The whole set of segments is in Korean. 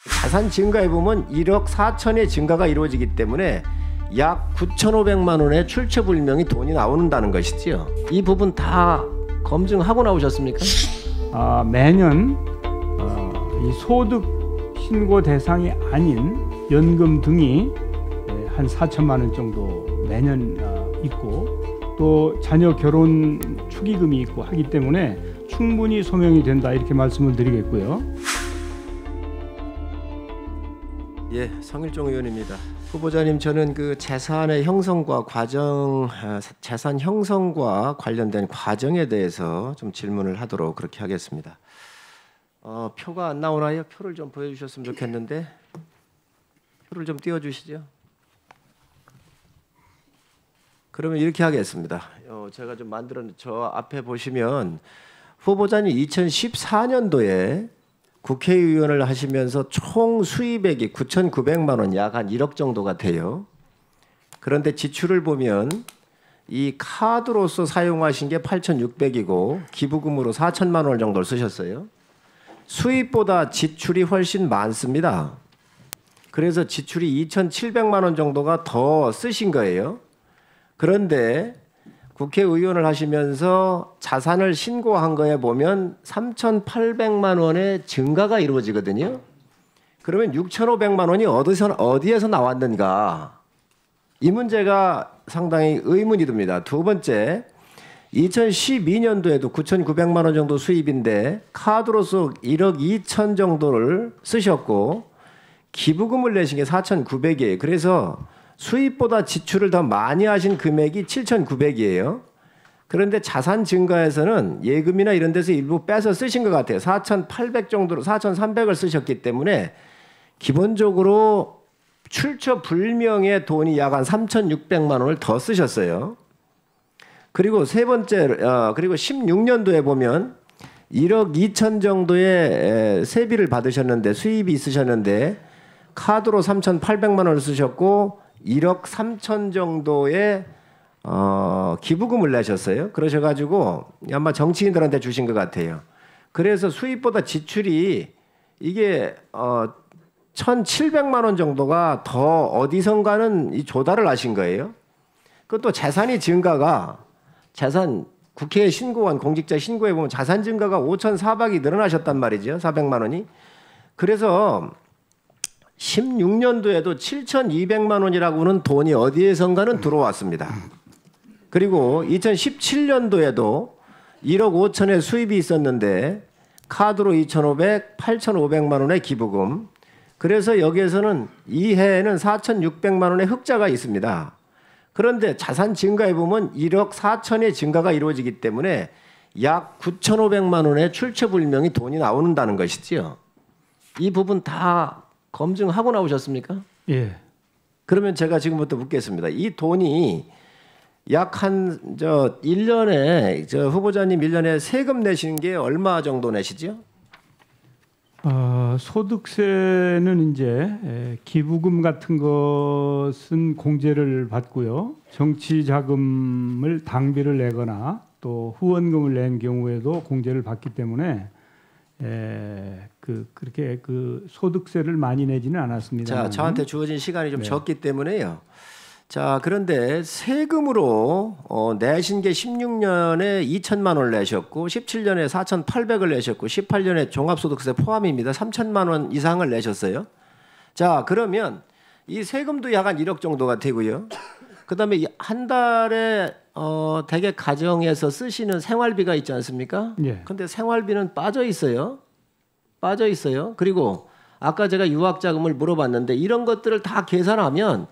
자산 증가에 보면 1억 4천의 증가가 이루어지기 때문에 약 9,500만 원의 출처불명의 돈이 나오는다는 것이지요. 이 부분 다 검증하고 나오셨습니까? 매년 이 소득 신고 대상이 아닌 연금 등이 한 4천만 원 정도 매년 있고 또 자녀 결혼 축의금이 있고 하기 때문에 충분히 소명이 된다 이렇게 말씀을 드리겠고요. 예, 성일종 의원입니다. 후보자님, 저는 그 재산의 형성과 재산 형성과 관련된 과정에 대해서 좀 질문을 하도록 그렇게 하겠습니다. 표가 안 나오나요? 표를 좀 보여주셨으면 좋겠는데 표를 좀 띄워주시죠. 그러면 이렇게 하겠습니다. 제가 좀 저 앞에 보시면 후보자님 2014년도에 국회의원을 하시면서 총 수입액이 9,900만 원, 약 한 1억 정도가 돼요. 그런데 지출을 보면 이 카드로서 사용하신 게 8,600이고 기부금으로 4천만 원 정도를 쓰셨어요. 수입보다 지출이 훨씬 많습니다. 그래서 지출이 2,700만 원 정도가 더 쓰신 거예요. 그런데 국회의원을 하시면서 자산을 신고한 거에 보면 3,800만 원의 증가가 이루어지거든요. 그러면 6,500만 원이 어디에서 나왔는가? 이 문제가 상당히 의문이 듭니다. 두 번째, 2012년도에도 9,900만 원 정도 수입인데 카드로서 1억 2천 정도를 쓰셨고 기부금을 내신 게 4,900이에요. 그래서 수입보다 지출을 더 많이 하신 금액이 7,900이에요. 그런데 자산 증가에서는 예금이나 이런 데서 일부 빼서 쓰신 것 같아요. 4,800 정도로 4,300을 쓰셨기 때문에 기본적으로 출처 불명의 돈이 약 한 3,600만 원을 더 쓰셨어요. 그리고 세 번째, 그리고 16년도에 보면 1억 2천 정도의 세비를 받으셨는데 수입이 있으셨는데 카드로 3,800만 원을 쓰셨고 1억 3천 정도의 기부금을 내셨어요. 그러셔가지고 아마 정치인들한테 주신 것 같아요. 그래서 수입보다 지출이 이게 1,700만 원 정도가 더 어디선가는 이 조달을 하신 거예요. 그것도 재산이 증가가 국회에 신고한 공직자 신고해 보면 자산 증가가 5,400이 늘어나셨단 말이죠. 400만 원이. 그래서 16년도에도 7,200만 원이라고는 돈이 어디에선가는 들어왔습니다. 그리고 2017년도에도 1억 5천의 수입이 있었는데 카드로 2,500, 8,500만 원의 기부금. 그래서 여기에서는 이 해에는 4,600만 원의 흑자가 있습니다. 그런데 자산 증가해 보면 1억 4천의 증가가 이루어지기 때문에 약 9,500만 원의 출처불명의 돈이 나오는다는 것이지요. 이 부분 다 검증하고 나오셨습니까? 예. 그러면 제가 지금부터 묻겠습니다. 이 돈이 약 1년에 후보자님 1년에 세금 내시는 게 얼마 정도 내시죠? 소득세는 이제 기부금 같은 것은 공제를 받고요. 정치 자금을 당비를 내거나 또 후원금을 낸 경우에도 공제를 받기 때문에 그렇게 소득세를 많이 내지는 않았습니다. 자, 저한테 주어진 시간이 좀 적기 때문에요. 자, 그런데 세금으로 내신 게 16년에 2천만 원을 내셨고 17년에 4,800을 내셨고 18년에 종합소득세 포함입니다. 3천만 원 이상을 내셨어요. 자, 그러면 이 세금도 약 한 1억 정도가 되고요. 그다음에 한 달에 대개 가정에서 쓰시는 생활비가 있지 않습니까? 예. 근데 생활비는 빠져 있어요. 그리고 아까 제가 유학자금을 물어봤는데 이런 것들을 다 계산하면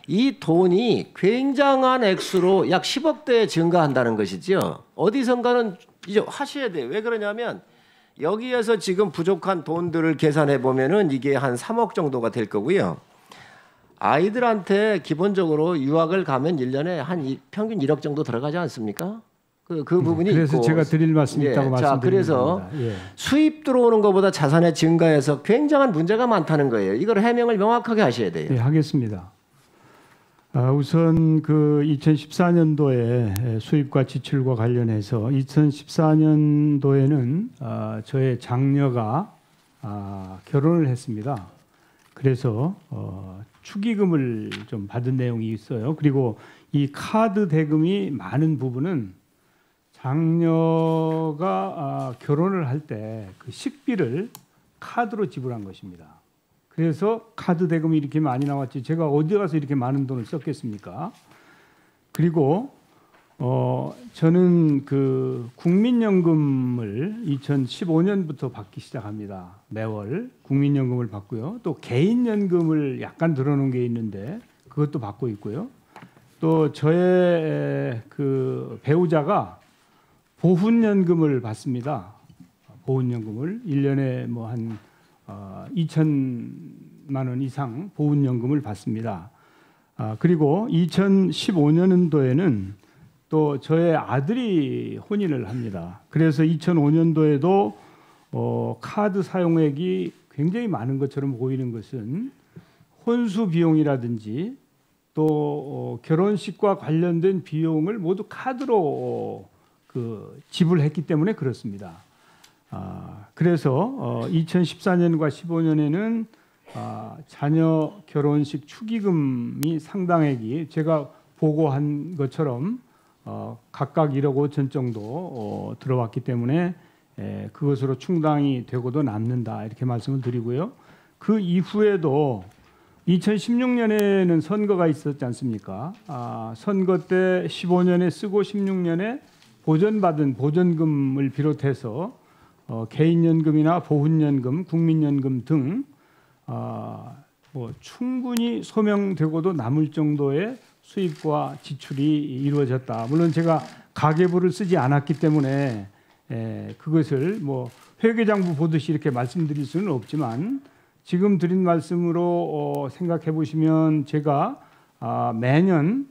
이 돈이 굉장한 액수로 약 10억대 증가한다는 것이죠. 어디선가는 이제 하셔야 돼요. 왜 그러냐면 여기에서 지금 부족한 돈들을 계산해 보면은 이게 한 3억 정도가 될 거고요. 아이들한테 기본적으로 유학을 가면 1년에 한 평균 1억 정도 들어가지 않습니까? 그 부분이 그래서 있고. 제가 드릴 말씀이 있다고 말씀드립니다. 자, 그래서 수입 들어오는 것보다 자산의 증가에서 굉장한 문제가 많다는 거예요. 이걸 해명을 명확하게 하셔야 돼요. 네, 하겠습니다. 우선 2014년도에 수입과 지출과 관련해서 2014년도에는 저의 장녀가 결혼을 했습니다. 그래서 축의금을 좀 받은 내용이 있어요. 그리고 이 카드 대금이 많은 부분은 장녀가 결혼을 할 때 그 식비를 카드로 지불한 것입니다. 그래서 카드 대금이 이렇게 많이 나왔지 제가 어디 가서 이렇게 많은 돈을 썼겠습니까? 그리고 저는 그 국민연금을 2015년부터 받기 시작합니다. 매월 국민연금을 받고요. 또 개인연금을 약간 들어놓은 게 있는데 그것도 받고 있고요. 또 저의 그 배우자가 보훈연금을 받습니다. 보훈연금을 1년에 뭐 한 2천만 원 이상 보훈연금을 받습니다. 그리고 2015년도에는 또 저의 아들이 혼인을 합니다. 그래서 2005년도에도 카드 사용액이 굉장히 많은 것처럼 보이는 것은 혼수 비용이라든지 또 결혼식과 관련된 비용을 모두 카드로 지불했기 때문에 그렇습니다. 그래서 2014년과 15년에는 자녀 결혼식 축의금이 상당액이 제가 보고한 것처럼 각각 1억 5천 정도 들어왔기 때문에 그것으로 충당이 되고도 남는다 이렇게 말씀을 드리고요. 그 이후에도 2016년에는 선거가 있었지 않습니까? 선거 때 15년에 쓰고 16년에 보전받은 보전금을 비롯해서 개인연금이나 보훈연금, 국민연금 등 충분히 소명되고도 남을 정도의 수입과 지출이 이루어졌다. 물론 제가 가계부를 쓰지 않았기 때문에 그것을 뭐 회계장부 보듯이 이렇게 말씀드릴 수는 없지만 지금 드린 말씀으로 생각해 보시면 제가 매년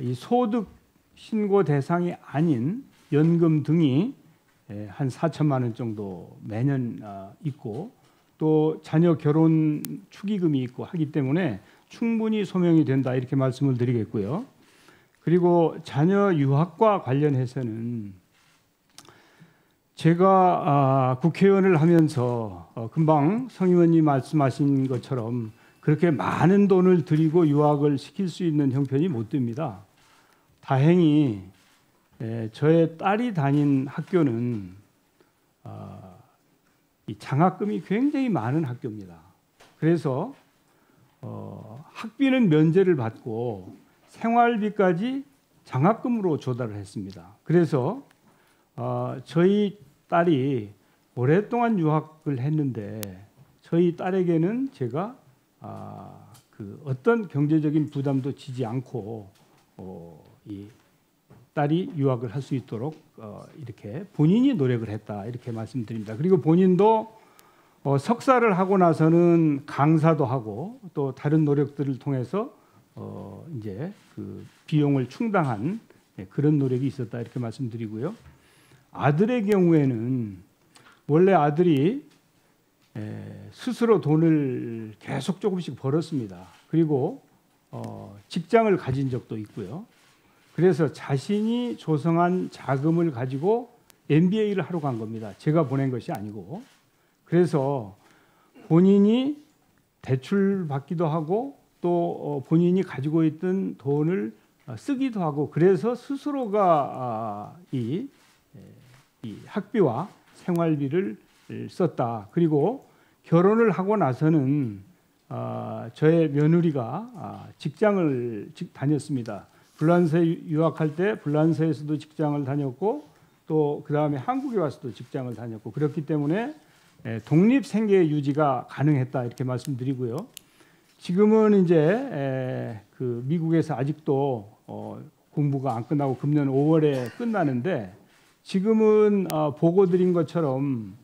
이 소득 신고 대상이 아닌 연금 등이 한 4천만 원 정도 매년 있고 또 자녀 결혼 축의금이 있고 하기 때문에 충분히 소명이 된다 이렇게 말씀을 드리겠고요. 그리고 자녀 유학과 관련해서는 제가 국회의원을 하면서 금방 성 의원님 말씀하신 것처럼 그렇게 많은 돈을 들이고 유학을 시킬 수 있는 형편이 못 됩니다. 다행히 저의 딸이 다닌 학교는 이 장학금이 굉장히 많은 학교입니다. 그래서 학비는 면제를 받고 생활비까지 장학금으로 조달을 했습니다. 그래서 저희 딸이 오랫동안 유학을 했는데 저희 딸에게는 제가 그 어떤 경제적인 부담도 지지 않고 이 딸이 유학을 할 수 있도록 이렇게 본인이 노력을 했다 이렇게 말씀드립니다. 그리고 본인도 석사를 하고 나서는 강사도 하고 또 다른 노력들을 통해서 이제 그 비용을 충당한 그런 노력이 있었다 이렇게 말씀드리고요. 아들의 경우에는 원래 아들이 스스로 돈을 계속 조금씩 벌었습니다. 그리고 직장을 가진 적도 있고요. 그래서 자신이 조성한 자금을 가지고 MBA를 하러 간 겁니다. 제가 보낸 것이 아니고. 그래서 본인이 대출 받기도 하고 또 본인이 가지고 있던 돈을 쓰기도 하고 그래서 스스로가 이 학비와 생활비를 썼다. 그리고 결혼을 하고 나서는 저의 며느리가 직장을 다녔습니다. 불란서에 유학할 때 불란서에서도 직장을 다녔고 또 그 다음에 한국에 와서도 직장을 다녔고 그렇기 때문에 독립 생계 유지가 가능했다 이렇게 말씀드리고요. 지금은 이제 그 미국에서 아직도 공부가 안 끝나고 금년 5월에 끝나는데 지금은 보고 드린 것처럼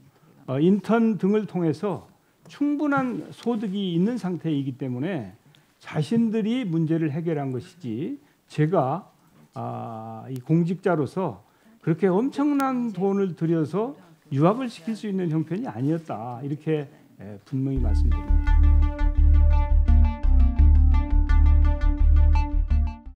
인턴 등을 통해서 충분한 소득이 있는 상태이기 때문에 자신들이 문제를 해결한 것이지 제가 이 공직자로서 그렇게 엄청난 돈을 들여서 유학을 시킬 수 있는 형편이 아니었다 이렇게 분명히 말씀드립니다.